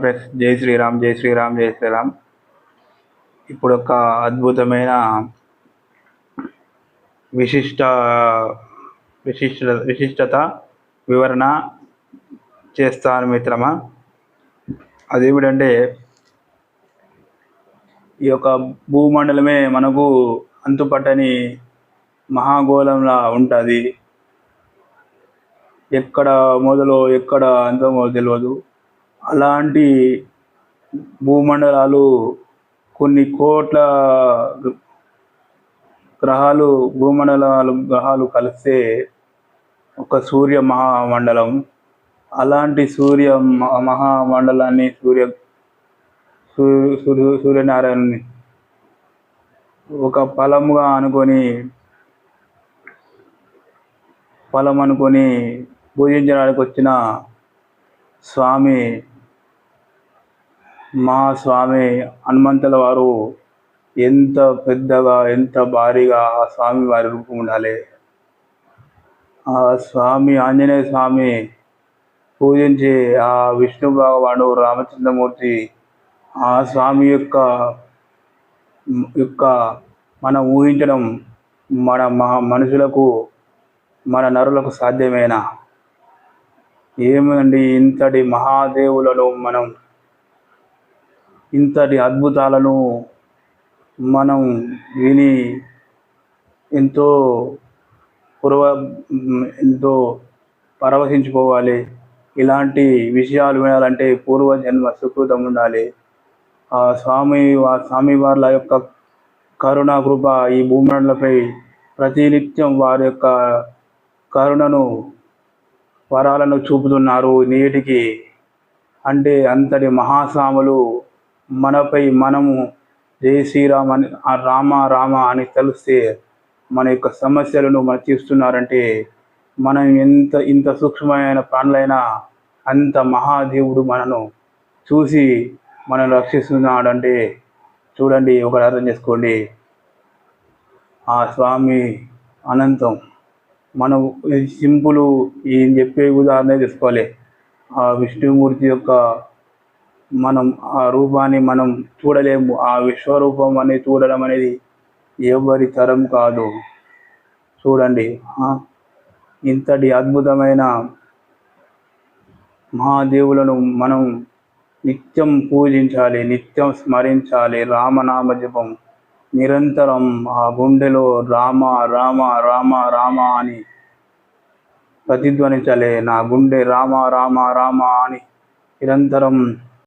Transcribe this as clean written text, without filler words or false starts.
Friends, జై శ్రీరామ్, జై శ్రీరామ్, జై శ్రీరామ్. ఇప్పుడు ఒక అద్భుతమైన విశిష్ట విశిష్టత వివరణ చేస్తాను మిత్రమా. అదేమిటంటే, ఈ యొక్క భూమండలమే మనకు అంతుపట్టని మహాగోళంలా ఉంటుంది. ఎక్కడ మొదలో ఎక్కడ అంతమో తెలియదు. అలాంటి భూమండలాలు కొన్ని కోట్ల గ్రహాలు కలిస్తే ఒక సూర్య మహామండలం. అలాంటి మహామండలాన్ని సూర్యనారాయణుని ఒక ఫలం అనుకొని పూజించడానికి వచ్చిన మహాస్వామి హనుమంతుల వారు ఎంత పెద్దగా, ఎంత భారీగా ఆ స్వామి వారి రూపం ఉండాలి. ఆ స్వామి ఆంజనేయ స్వామి పూజించి ఆ విష్ణు భగవానుడు రామచంద్రమూర్తి ఆ స్వామి యొక్క మనం ఊహించడం మన మనుషులకు, మన నరులకు సాధ్యమేనా? ఏమండి, ఇంతటి మహాదేవులను మనం, ఇంతటి అద్భుతాలను మనం విని ఎంతో పరవశించిపోవాలి. ఇలాంటి విషయాలు వినాలంటే పూర్వజన్మ సుకృతం ఉండాలి. ఆ స్వామి వార్ల యొక్క కరుణ కృప ఈ భూమండలపై ప్రతినిత్యం వారి యొక్క కరుణను, వరాలను చూపుతున్నారు నేటికి. అంటే అంతటి మహాస్వాములు మనపై మనము జై శ్రీరామ్ అని, రామ రామ అని తెలిస్తే మన యొక్క సమస్యలను మనం తీస్తున్నారంటే, మనం ఇంత సూక్ష్మమైన ప్రాణులైనా అంత మహాదేవుడు మనను చూసి మనం రక్షిస్తున్నాడంటే చూడండి, ఒకటి అర్థం చేసుకోండి. ఆ స్వామి అనంతం. మనం సింపుల్ ఏం చెప్పే ఉదాహరణ తీసుకోవాలి. ఆ విష్ణుమూర్తి యొక్క మనం ఆ రూపాన్ని మనం చూడలేము. ఆ విశ్వరూపం అనేది చూడడం అనేది ఎవరి తరం కాదు. చూడండి, ఇంతటి అద్భుతమైన మహాదేవులను మనం నిత్యం పూజించాలి, నిత్యం స్మరించాలి. రామనామ జపం నిరంతరం ఆ గుండెలో రామ రామ రామ రామ అని ప్రతిధ్వనించాలి. నా గుండె రామ రామ రామ అని నిరంతరం